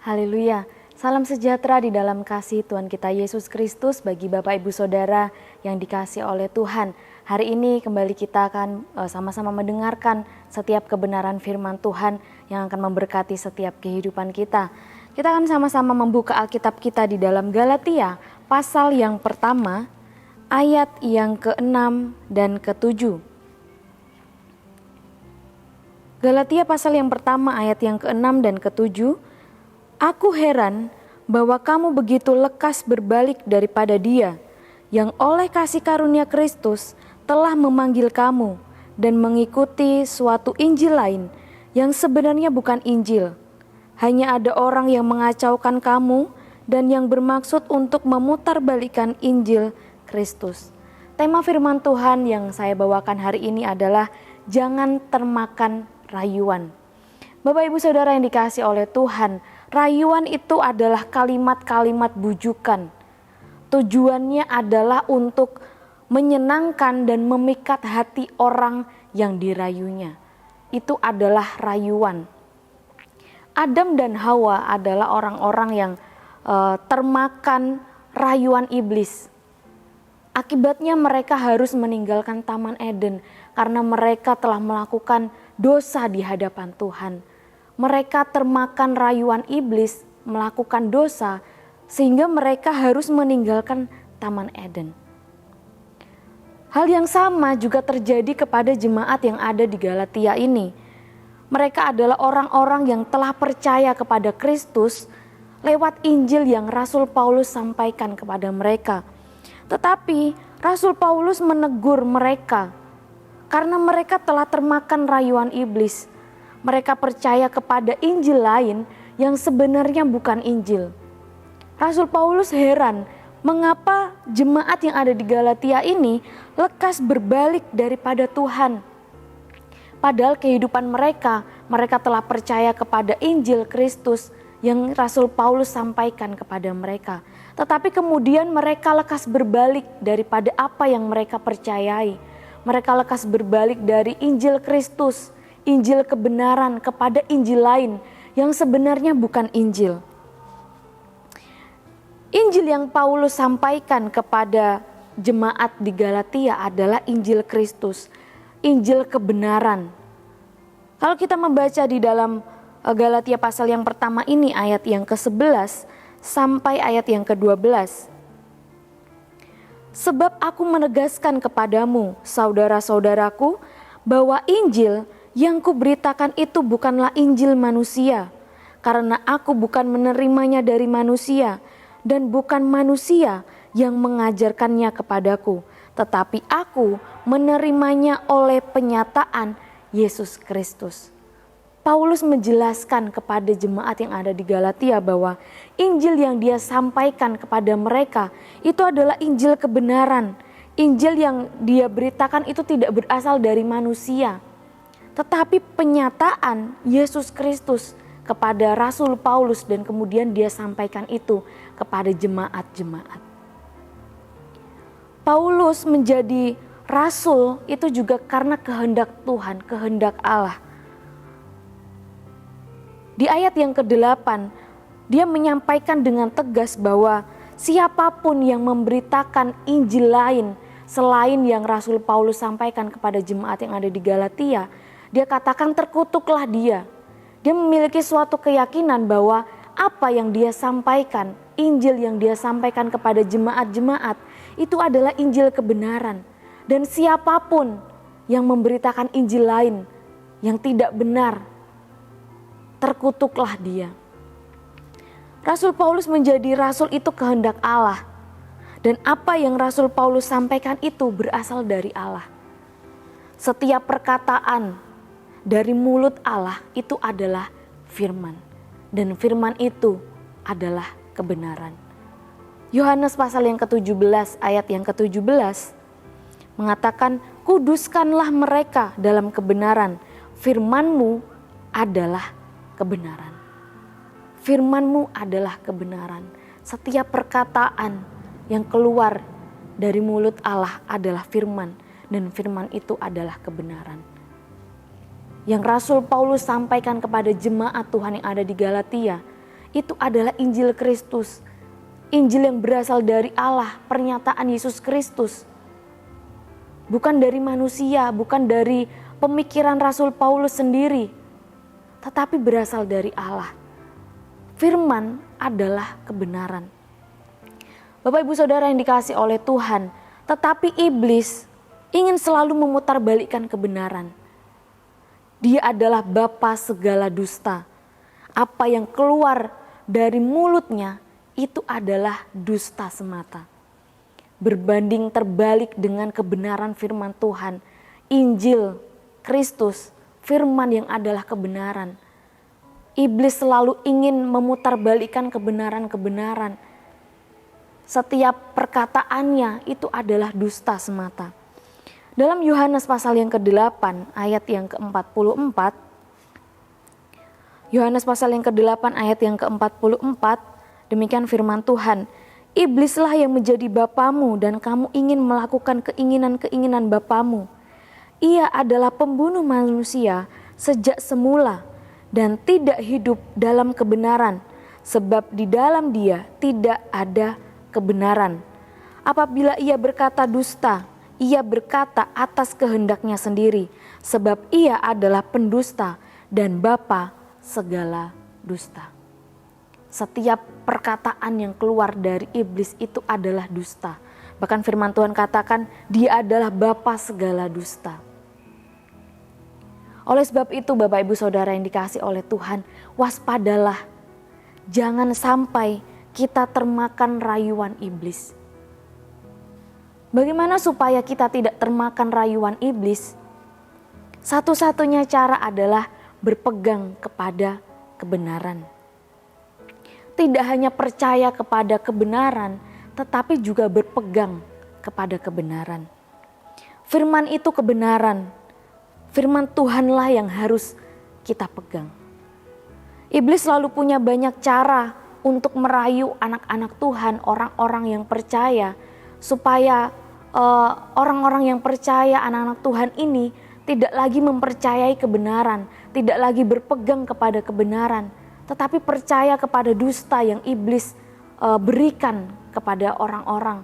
Haleluya. Salam sejahtera di dalam kasih Tuhan kita Yesus Kristus bagi Bapak Ibu Saudara yang dikasihi oleh Tuhan. Hari ini kembali kita akan sama-sama mendengarkan setiap kebenaran firman Tuhan yang akan memberkati setiap kehidupan kita. Kita akan sama-sama membuka Alkitab kita di dalam Galatia pasal yang pertama ayat yang ke-6 dan ke-7. Galatia pasal yang pertama ayat yang ke-6 dan ke-7. Aku heran bahwa kamu begitu lekas berbalik daripada Dia yang oleh kasih karunia Kristus telah memanggil kamu dan mengikuti suatu Injil lain yang sebenarnya bukan Injil. Hanya ada orang yang mengacaukan kamu dan yang bermaksud untuk memutarbalikkan Injil Kristus. Tema firman Tuhan yang saya bawakan hari ini adalah jangan termakan rayuan. Bapak Ibu Saudara yang dikasihi oleh Tuhan, rayuan itu adalah kalimat-kalimat bujukan. Tujuannya adalah untuk menyenangkan dan memikat hati orang yang dirayunya. Itu adalah rayuan. Adam dan Hawa adalah orang-orang yang termakan rayuan iblis. Akibatnya mereka harus meninggalkan Taman Eden karena mereka telah melakukan dosa di hadapan Tuhan. Mereka termakan rayuan iblis, melakukan dosa, sehingga mereka harus meninggalkan Taman Eden. Hal yang sama juga terjadi kepada jemaat yang ada di Galatia ini. Mereka adalah orang-orang yang telah percaya kepada Kristus lewat Injil yang Rasul Paulus sampaikan kepada mereka. Tetapi Rasul Paulus menegur mereka karena mereka telah termakan rayuan iblis. Mereka percaya kepada Injil lain yang sebenarnya bukan Injil. Rasul Paulus heran mengapa jemaat yang ada di Galatia ini lekas berbalik daripada Tuhan. Padahal kehidupan mereka telah percaya kepada Injil Kristus yang Rasul Paulus sampaikan kepada mereka. Tetapi kemudian mereka lekas berbalik daripada apa yang mereka percayai. Mereka lekas berbalik dari Injil Kristus, Injil kebenaran kepada Injil lain yang sebenarnya bukan Injil. Injil yang Paulus sampaikan kepada jemaat di Galatia adalah Injil Kristus, Injil kebenaran. Kalau kita membaca di dalam Galatia pasal yang pertama ini ayat yang ke-11 sampai ayat yang ke-12. Sebab aku menegaskan kepadamu, saudara-saudaraku, bahwa Injil yang kuberitakan itu bukanlah Injil manusia, karena aku bukan menerimanya dari manusia, dan bukan manusia yang mengajarkannya kepadaku, tetapi aku menerimanya oleh penyataan Yesus Kristus. Paulus menjelaskan kepada jemaat yang ada di Galatia bahwa Injil yang dia sampaikan kepada mereka itu adalah Injil kebenaran. Injil yang dia beritakan itu tidak berasal dari manusia, tetapi penyataan Yesus Kristus kepada Rasul Paulus dan kemudian dia sampaikan itu kepada jemaat-jemaat. Paulus menjadi rasul itu juga karena kehendak Tuhan, kehendak Allah. Di ayat yang ke-8, dia menyampaikan dengan tegas bahwa siapapun yang memberitakan Injil lain selain yang Rasul Paulus sampaikan kepada jemaat yang ada di Galatia, dia katakan terkutuklah dia. Dia memiliki suatu keyakinan bahwa apa yang dia sampaikan, Injil yang dia sampaikan kepada jemaat-jemaat, itu adalah Injil kebenaran. Dan siapapun yang memberitakan Injil lain yang tidak benar, terkutuklah dia. Rasul Paulus menjadi rasul itu kehendak Allah. Dan apa yang Rasul Paulus sampaikan itu berasal dari Allah. Setiap perkataan dari mulut Allah itu adalah firman. Dan firman itu adalah kebenaran. Yohanes pasal yang ke-17 ayat yang ke-17 mengatakan, kuduskanlah mereka dalam kebenaran. Firman-Mu adalah kebenaran. Firman-Mu adalah kebenaran. Setiap perkataan yang keluar dari mulut Allah adalah firman. Dan firman itu adalah kebenaran. Yang Rasul Paulus sampaikan kepada jemaat Tuhan yang ada di Galatia, itu adalah Injil Kristus. Injil yang berasal dari Allah, pernyataan Yesus Kristus. Bukan dari manusia, bukan dari pemikiran Rasul Paulus sendiri, tetapi berasal dari Allah. Firman adalah kebenaran. Bapak Ibu Saudara yang dikasihi oleh Tuhan, tetapi iblis ingin selalu memutarbalikkan kebenaran. Dia adalah bapa segala dusta. Apa yang keluar dari mulutnya itu adalah dusta semata. Berbanding terbalik dengan kebenaran firman Tuhan, Injil Kristus, firman yang adalah kebenaran. Iblis selalu ingin memutarbalikkan kebenaran-kebenaran. Setiap perkataannya itu adalah dusta semata. Dalam Yohanes pasal yang ke-8 ayat yang ke-44, Yohanes pasal yang ke-8 ayat yang ke-44, demikian firman Tuhan, iblislah yang menjadi bapamu dan kamu ingin melakukan keinginan-keinginan bapamu. Ia adalah pembunuh manusia sejak semula dan tidak hidup dalam kebenaran, sebab di dalam dia tidak ada kebenaran. Apabila ia berkata dusta, ia berkata atas kehendaknya sendiri, sebab ia adalah pendusta dan bapa segala dusta. Setiap perkataan yang keluar dari iblis itu adalah dusta. Bahkan firman Tuhan katakan dia adalah bapa segala dusta. Oleh sebab itu Bapak Ibu Saudara yang dikasihi oleh Tuhan, waspadalah. Jangan sampai kita termakan rayuan iblis. Bagaimana supaya kita tidak termakan rayuan iblis? Satu-satunya cara adalah berpegang kepada kebenaran. Tidak hanya percaya kepada kebenaran, tetapi juga berpegang kepada kebenaran. Firman itu kebenaran. Firman Tuhanlah yang harus kita pegang. Iblis selalu punya banyak cara untuk merayu anak-anak Tuhan, orang-orang yang percaya, supaya orang-orang yang percaya, anak-anak Tuhan ini tidak lagi mempercayai kebenaran, tidak lagi berpegang kepada kebenaran, tetapi percaya kepada dusta yang iblis berikan kepada orang-orang.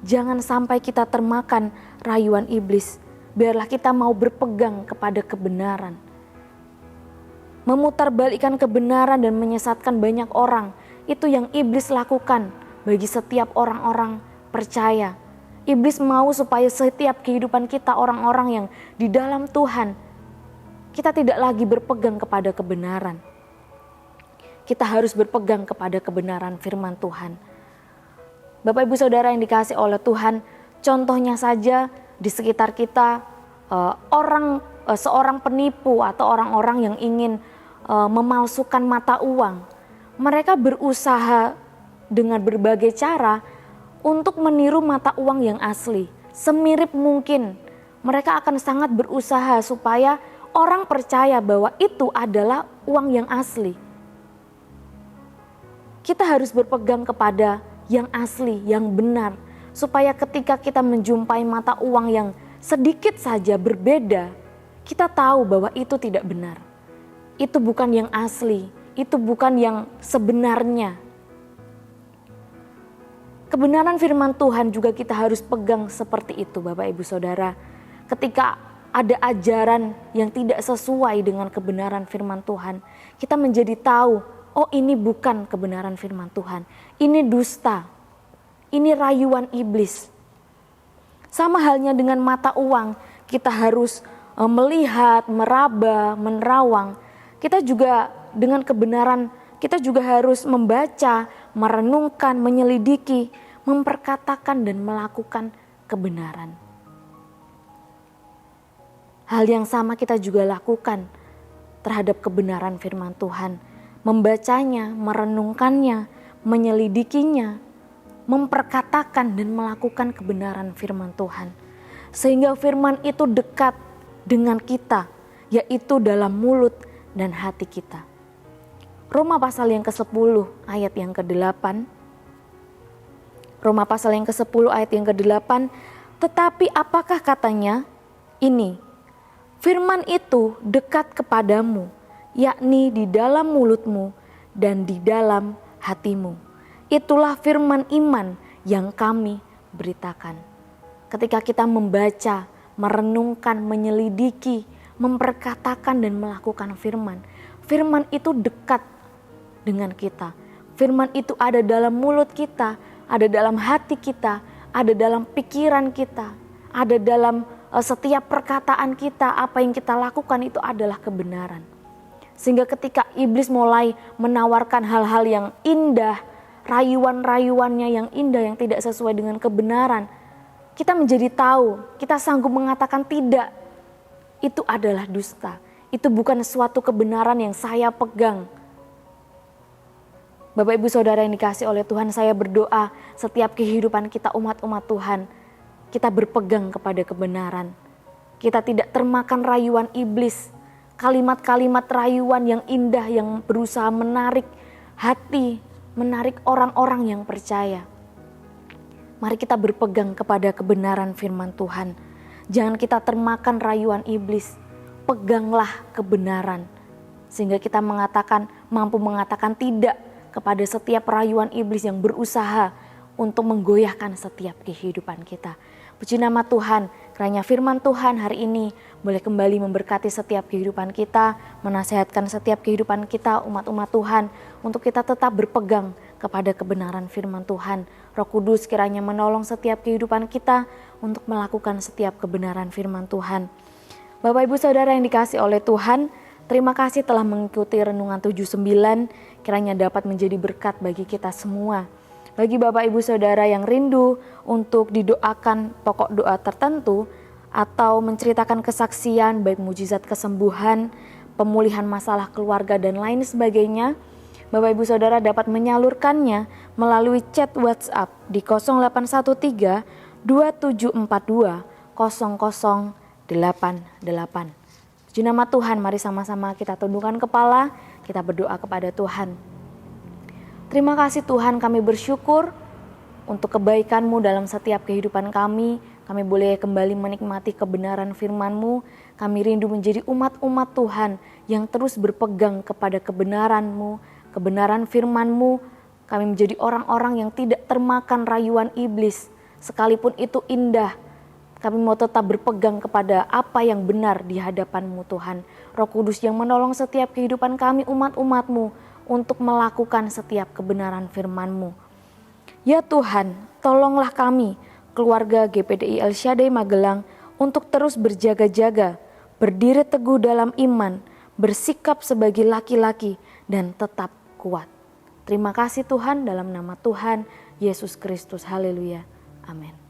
Jangan sampai kita termakan rayuan iblis. Biarlah kita mau berpegang kepada kebenaran. Memutarbalikkan kebenaran dan menyesatkan banyak orang, itu yang iblis lakukan bagi setiap orang-orang percaya. Iblis mau supaya setiap kehidupan kita, orang-orang yang di dalam Tuhan, kita tidak lagi berpegang kepada kebenaran. Kita harus berpegang kepada kebenaran firman Tuhan. Bapak Ibu Saudara yang dikasihi oleh Tuhan, contohnya saja di sekitar kita seorang penipu atau orang-orang yang ingin memalsukan mata uang. Mereka berusaha dengan berbagai cara untuk meniru mata uang yang asli. Semirip mungkin mereka akan sangat berusaha supaya orang percaya bahwa itu adalah uang yang asli. Kita harus berpegang kepada yang asli, yang benar, supaya ketika kita menjumpai mata uang yang sedikit saja berbeda, kita tahu bahwa itu tidak benar. Itu bukan yang asli, itu bukan yang sebenarnya. Kebenaran firman Tuhan juga kita harus pegang seperti itu, Bapak Ibu Saudara. Ketika ada ajaran yang tidak sesuai dengan kebenaran firman Tuhan, kita menjadi tahu, oh ini bukan kebenaran firman Tuhan, ini dusta, ini rayuan iblis. Sama halnya dengan mata uang, kita harus melihat, meraba, menerawang. Kita juga dengan kebenaran, kita juga harus membaca, merenungkan, menyelidiki, memperkatakan dan melakukan kebenaran. Hal yang sama kita juga lakukan terhadap kebenaran firman Tuhan. Membacanya, merenungkannya, menyelidikinya, memperkatakan dan melakukan kebenaran firman Tuhan. Sehingga firman itu dekat dengan kita, yaitu dalam mulut dan hati kita. Roma pasal yang ke-10 ayat yang ke-8. Roma pasal yang ke-10 ayat yang ke-8. Tetapi apakah katanya? Ini, firman itu dekat kepadamu, yakni di dalam mulutmu dan di dalam hatimu. Itulah firman iman yang kami beritakan. Ketika kita membaca, merenungkan, menyelidiki, memperkatakan dan melakukan firman, firman itu dekat dengan kita. Firman itu ada dalam mulut kita, ada dalam hati kita, ada dalam pikiran kita, ada dalam setiap perkataan kita. Apa yang kita lakukan itu adalah kebenaran. Sehingga ketika iblis mulai menawarkan hal-hal yang indah, rayuan-rayuannya yang indah yang tidak sesuai dengan kebenaran, kita menjadi tahu, kita sanggup mengatakan tidak. Itu adalah dusta. Itu bukan suatu kebenaran yang saya pegang. Bapak Ibu Saudara yang dikasih oleh Tuhan, saya berdoa setiap kehidupan kita umat-umat Tuhan, kita berpegang kepada kebenaran. Kita tidak termakan rayuan iblis, kalimat-kalimat rayuan yang indah yang berusaha menarik hati, menarik orang-orang yang percaya. Mari kita berpegang kepada kebenaran firman Tuhan. Jangan kita termakan rayuan iblis. Peganglah kebenaran. Sehingga kita mampu mengatakan tidak kepada setiap rayuan iblis yang berusaha untuk menggoyahkan setiap kehidupan kita. Puji nama Tuhan, kiranya firman Tuhan hari ini boleh kembali memberkati setiap kehidupan kita, menasihatkan setiap kehidupan kita umat-umat Tuhan untuk kita tetap berpegang kepada kebenaran firman Tuhan. Roh Kudus kiranya menolong setiap kehidupan kita untuk melakukan setiap kebenaran firman Tuhan. Bapak Ibu Saudara yang dikasih oleh Tuhan, terima kasih telah mengikuti Renungan 79, kiranya dapat menjadi berkat bagi kita semua. Bagi Bapak Ibu Saudara yang rindu untuk didoakan pokok doa tertentu atau menceritakan kesaksian baik mujizat kesembuhan, pemulihan masalah keluarga dan lain sebagainya, Bapak Ibu Saudara dapat menyalurkannya melalui chat WhatsApp di 0813 2742 0088. Puji nama Tuhan, mari sama-sama kita tundukkan kepala, kita berdoa kepada Tuhan. Terima kasih Tuhan, kami bersyukur untuk kebaikan-Mu dalam setiap kehidupan kami. Kami boleh kembali menikmati kebenaran firman-Mu. Kami rindu menjadi umat-umat Tuhan yang terus berpegang kepada kebenaran-Mu, kebenaran firman-Mu. Kami menjadi orang-orang yang tidak termakan rayuan iblis. Sekalipun itu indah, kami mau tetap berpegang kepada apa yang benar di hadapan-Mu Tuhan. Roh Kudus yang menolong setiap kehidupan kami umat-umat-Mu untuk melakukan setiap kebenaran firman-Mu. Ya Tuhan, tolonglah kami, keluarga GPDI El Shaddai Magelang, untuk terus berjaga-jaga, berdiri teguh dalam iman, bersikap sebagai laki-laki, dan tetap kuat. Terima kasih Tuhan, dalam nama Tuhan Yesus Kristus. Haleluya. Amin.